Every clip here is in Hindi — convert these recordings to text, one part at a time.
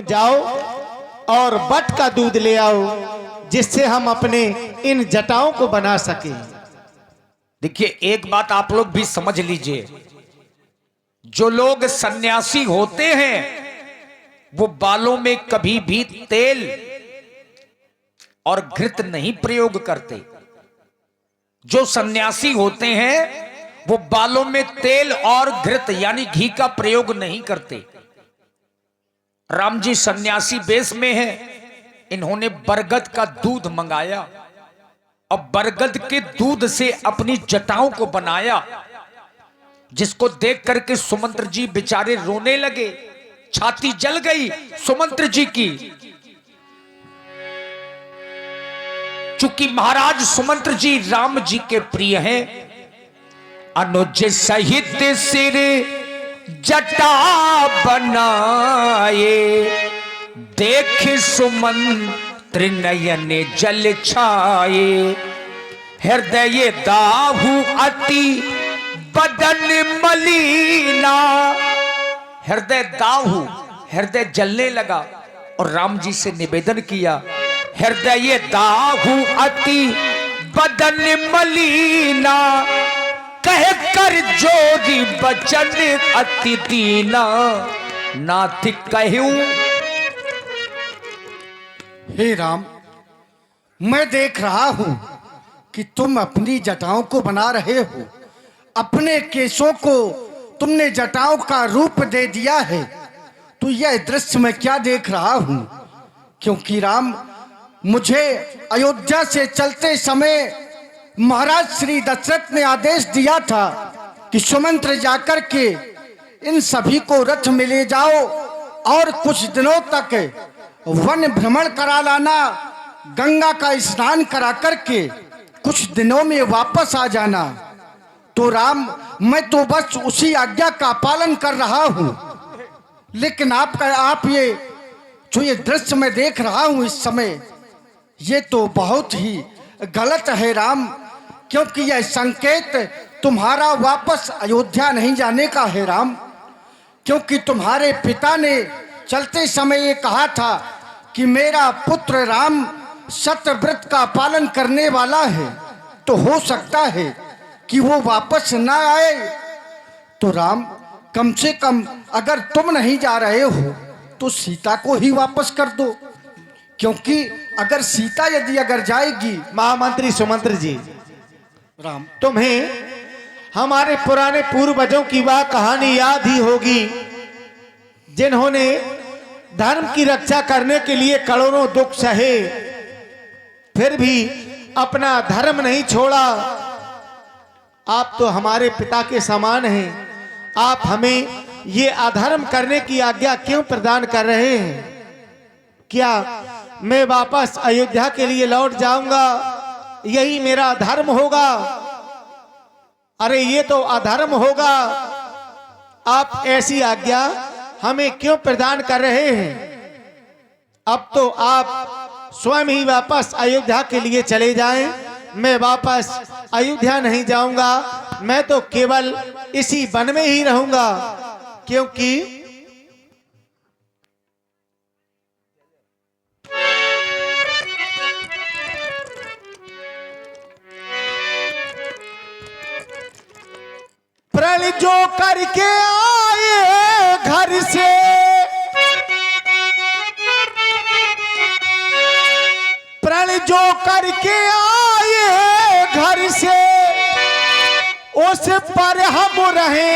जाओ और बट का दूध ले आओ, जिससे हम अपने इन जटाओं को बना सके। देखिए, एक बात आप लोग भी समझ लीजिए, जो लोग सन्यासी होते हैं वो बालों में कभी भी तेल और घृत नहीं प्रयोग करते। जो सन्यासी होते हैं वो बालों में तेल और घृत यानी घी का प्रयोग नहीं करते। राम जी सन्यासी वेश में हैं, इन्होंने बरगद का दूध मंगाया और बरगद के दूध से अपनी जटाओं को बनाया, जिसको देख करके सुमंत्र जी बेचारे रोने लगे, छाती जल गई सुमंत्र जी की। चूंकि महाराज सुमंत्र जी राम जी के प्रिय हैं, अनुज सहित सिर जटा बनाए, देख सुमंत्र नयन जल छाए, हृदय दाहु अति बदन मलिना। हृदय दाहु, हृदय जलने लगा और राम जी से निवेदन किया, हृदय दाहु अति बदन मलिना, कह कर जोरी बचन अति दीना, नाथ कहूं। हे राम, मैं देख रहा हूं कि तुम अपनी जटाओं को बना रहे हो, अपने केशों को तुमने जटाओं का रूप दे दिया है। तो यह दृश्य मैं क्या देख रहा हूं? क्योंकि राम, मुझे अयोध्या से चलते समय महाराज श्री दशरथ ने आदेश दिया था कि सुमंत्र जाकर के इन सभी को रथ में ले जाओ और कुछ दिनों तक वन भ्रमण करा लाना, गंगा का स्नान करा करके कुछ दिनों में वापस आ जाना। तो राम, मैं तो बस उसी आज्ञा का पालन कर रहा हूं, लेकिन आप ये दृश्य मैं देख रहा हूं इस समय, ये तो बहुत ही गलत है राम, क्योंकि यह संकेत तुम्हारा वापस अयोध्या नहीं जाने का है राम। क्योंकि तुम्हारे पिता ने चलते समय ये कहा था कि मेरा पुत्र राम सत्यव्रत का पालन करने वाला है, तो हो सकता है कि वो वापस ना आए। तो राम, कम से कम अगर तुम नहीं जा रहे हो तो सीता को ही वापस कर दो, क्योंकि अगर सीता अगर जाएगी। महामंत्री सुमंत्र जी, राम, तुम्हें हमारे पुराने पूर्वजों की वह कहानी याद ही होगी, जिन्होंने धर्म की रक्षा करने के लिए करोड़ों दुख सहे, फिर भी अपना धर्म नहीं छोड़ा। आप तो हमारे पिता के समान हैं, आप हमें ये अधर्म करने की आज्ञा क्यों प्रदान कर रहे हैं? क्या मैं वापस अयोध्या के लिए लौट जाऊंगा, यही मेरा धर्म होगा? अरे ये तो अधर्म होगा। आप ऐसी आज्ञा हमें क्यों प्रदान कर रहे हैं? अब तो आप स्वयं ही वापस अयोध्या के लिए चले जाएं, मैं वापस अयोध्या नहीं जाऊंगा, मैं तो केवल इसी वन में ही रहूंगा, क्योंकि प्रण जो करके आए घर से, प्रण जो करके आए घर से, उस पर हम रहे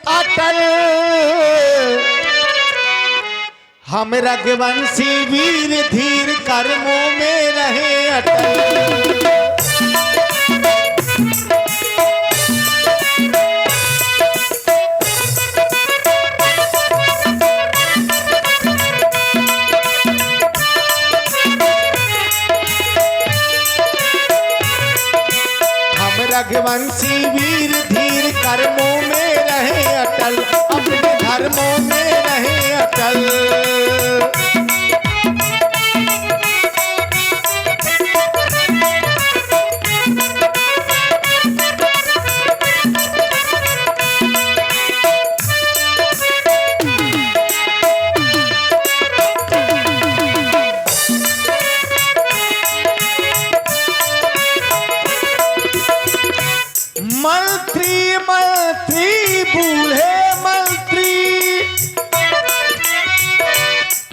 अटल। हम रघुवंशी वीर धीर कर्मों में रहे अटल। रघुवंशी वीर धीर कर्मों में रहे अटल, अपने धर्मों में रहे अटल।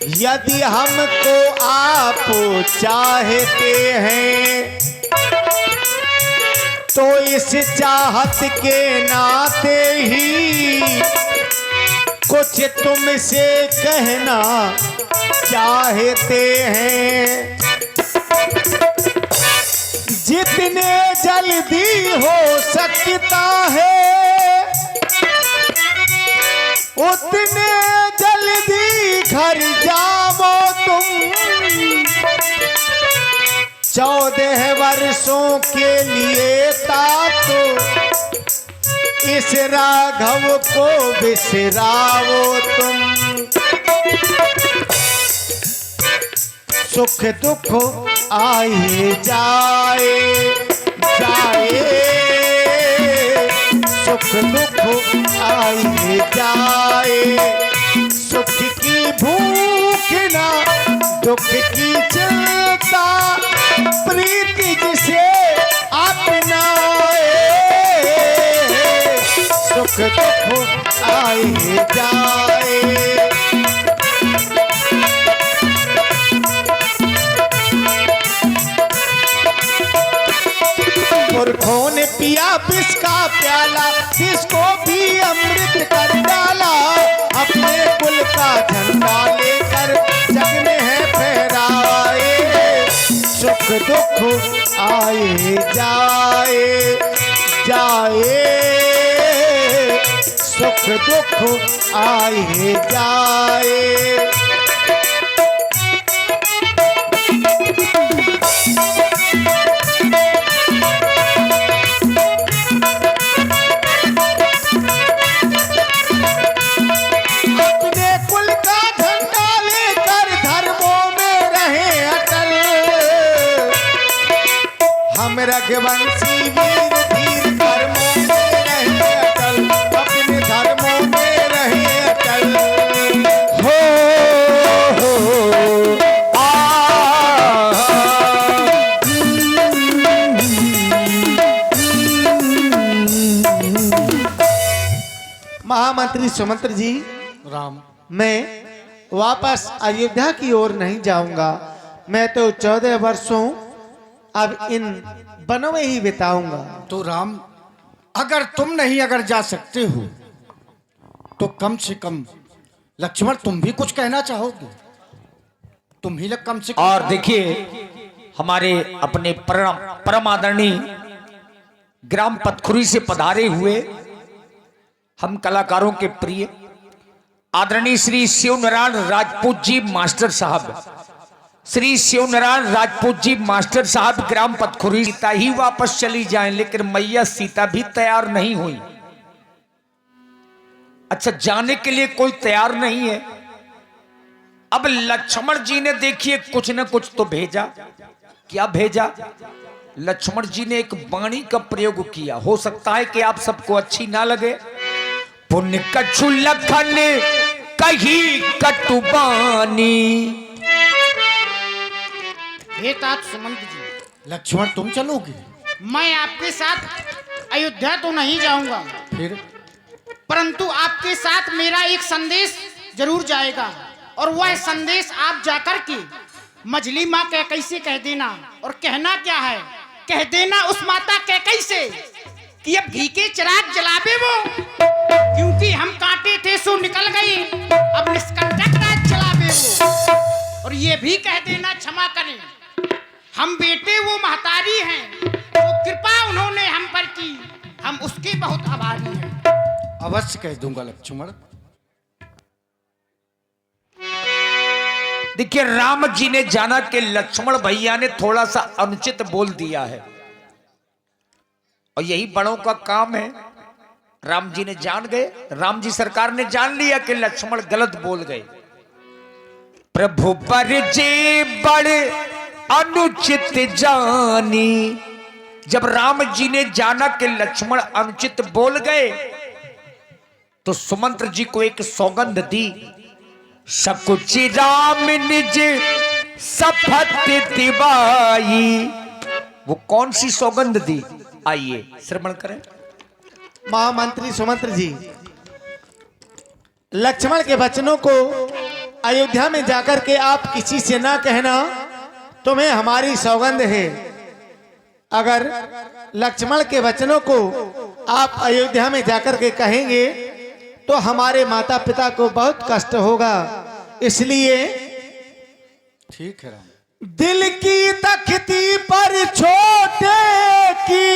यदि हमको आप चाहते हैं तो इस चाहत के नाते ही कुछ तुमसे कहना चाहते हैं। जितने जल्दी हो सकता है उतने जल्दी घर जाओ तुम। 14 वर्षों के लिए ताको इस राघव को बिसराओ तुम। सुख दुख आए जाए जाए, सुख दुख आए जाए, सुख की भूख ना दुख की चिंता, प्रीति जिसे अपनाए, सुख दुख आए जाए। मूर्खों ने पिया विष का प्याला, जिसको भी अमृत कर डाला, अपने कुल का झंडा लेकर जग में है फहराए। सुख दुख आए जाए जाए, सुख दुख आए जाए। रघुवंशी वीर धीर कर्मों में रहे अटल, अपने धर्मों में रहे अटल। हो महामंत्री सुमंत्र जी, राम, मैं वापस अयोध्या की ओर नहीं जाऊंगा। मैं तो 14 वर्षों अब इन वनों में ही बिताऊंगा। तो राम, अगर तुम नहीं अगर जा सकते हो तो कम से कम लक्ष्मण तुम भी कुछ कहना चाहोगे? तुम ही कम से कम। और देखिए, हमारे अपने परम आदरणीय ग्राम पतखुरी से पधारे हुए हम कलाकारों के प्रिय आदरणीय श्री शिवनारायण राजपूत जी मास्टर साहब, श्री शिवनारायण राजपूत जी मास्टर साहब ग्राम पतखुरी। सीता ही वापस चली जाएं, लेकिन मैया सीता भी तैयार नहीं हुई। अच्छा, जाने के लिए कोई तैयार नहीं है। अब लक्ष्मण जी ने देखिए कुछ न कुछ तो भेजा। क्या भेजा? लक्ष्मण जी ने एक वाणी का प्रयोग किया। हो सकता है कि आप सबको अच्छी ना लगे। पुण्य कछु लखन कही कटुबानी। हे तात सुमंत जी, लक्ष्मण तुम चलोगे? मैं आपके साथ अयोध्या तो नहीं जाऊंगा, फिर? परंतु आपके साथ मेरा एक संदेश जरूर जाएगा। और वह संदेश आप जाकर के मझली माँ कैकई से कह देना। और कहना क्या है? कह देना उस माता कैकई से कि अब घी के चिराग जलावे वो, क्योंकि हम कांटे थे सो निकल गई, अब निष्कंटक राज जलावे वो। और ये भी कह देना क्षमा करें, हम बेटे वो महतारी हैं, वो कृपा उन्होंने हम पर की, हम उसके बहुत आभारी हैं। अवश्य कह दूंगा लक्ष्मण। देखिए, राम जी ने जाना कि लक्ष्मण भैया ने थोड़ा सा अनुचित बोल दिया है, और यही बड़ों का काम है। राम जी ने जान गए, राम जी सरकार ने जान लिया कि लक्ष्मण गलत बोल गए। प्रभु पर जे बड़े अनुचित जानी। जब राम जी ने जाना कि लक्ष्मण अनुचित बोल गए, तो सुमंत्र जी को एक सौगंध दी। सकुच राम निज सफत दिवाई। वो कौन सी सौगंध दी? आइए श्रवण करें। महामंत्री सुमंत्र जी, लक्ष्मण के वचनों को अयोध्या में जाकर के आप किसी से ना कहना, तुम्हें हमारी सौगंध है। अगर लक्ष्मण के वचनों को आप अयोध्या में जाकर के कहेंगे तो हमारे माता पिता को बहुत कष्ट होगा। इसलिए ठीक है राम। दिल की तख्ती पर छोटे की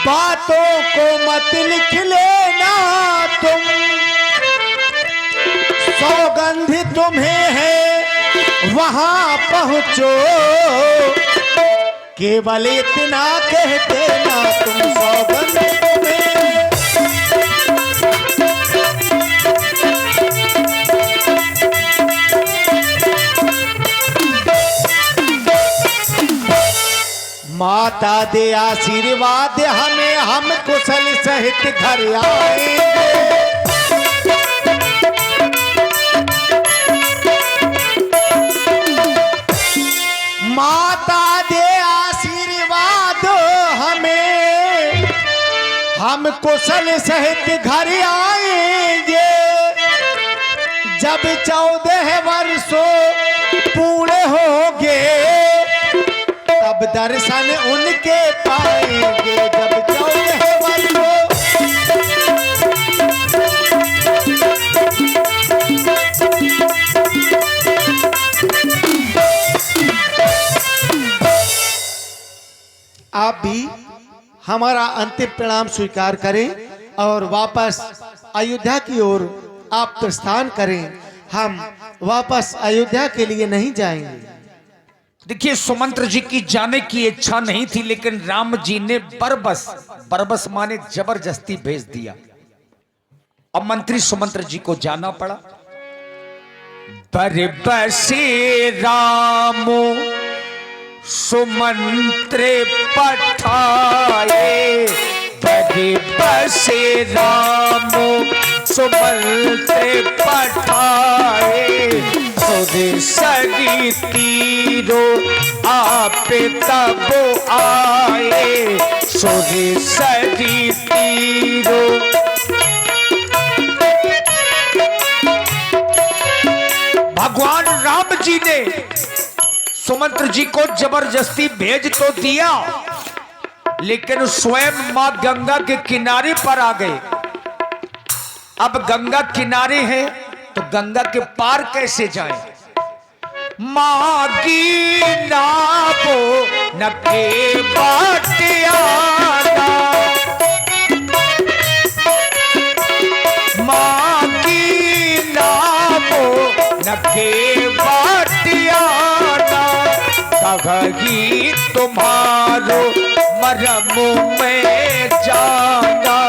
बातों को मत लिख लेना तुम, सौगंध तुम्हें है वहां पहुंचो, केवल इतना कह देना तुम, सौगंध तुम्हें। माता दे आशीर्वाद हमें, हम कुशल सहित घर आएंगे। माता दे आशीर्वाद हमें, हम कुशल सहित घर आएंगे। जब 14 वर्षों पूरे होंगे तब दर्शन उनके पाएंगे। जब 14 वर्षों आप भी हमारा अंतिम प्रणाम स्वीकार करें और वापस अयोध्या की ओर आप प्रस्थान करें। हम वापस अयोध्या के लिए नहीं जाएंगे। देखिए, सुमंत्र जी की जाने की इच्छा नहीं थी, लेकिन राम जी ने बरबस माने जबरदस्ती भेज दिया। अब मंत्री सुमंत्र जी को जाना पड़ा। बरबसे रामो सुमंत्र पठाए, बरबसे रामो सुमंत्र पठाए। सुर सगी तीरो आप तब आए, सुर सगी तीरो। भगवान राम जी ने सुमंत्र जी को जबरदस्ती भेज तो दिया, लेकिन स्वयं मां गंगा के किनारे पर आ गए। अब गंगा किनारे है तो गंगा के पार कैसे जाएं? मागी नाबो नके बाटियाना, मागी नाबो नके बाटियाना। कही तुम्हारो मरम में जाना,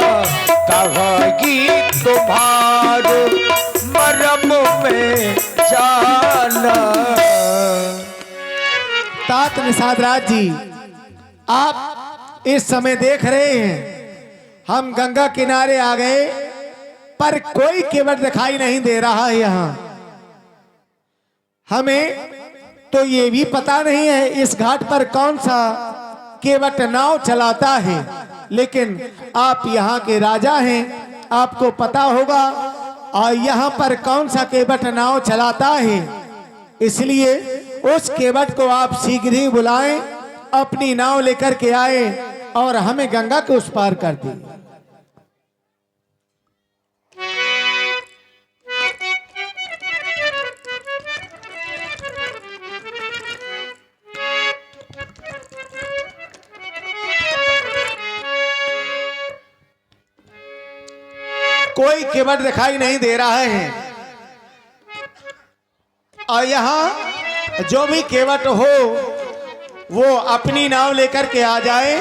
कही तुम्हारो मरम में जाना। तात निषाद राज जी, आप इस समय देख रहे हैं हम गंगा किनारे आ गए, पर कोई केवट दिखाई नहीं दे रहा है। यहाँ हमें तो ये भी पता नहीं है इस घाट पर कौन सा केवट नाव चलाता है, लेकिन आप यहाँ के राजा हैं, आपको पता होगा और यहाँ पर कौन सा केवट नाव चलाता है। इसलिए उस केवट को आप शीघ्र ही बुलाएं, अपनी नाव लेकर के आए और हमें गंगा के उस पार कर दें। कोई केवट दिखाई नहीं दे रहा है और यहाँ जो भी केवट हो वो अपनी नाव लेकर के आ जाए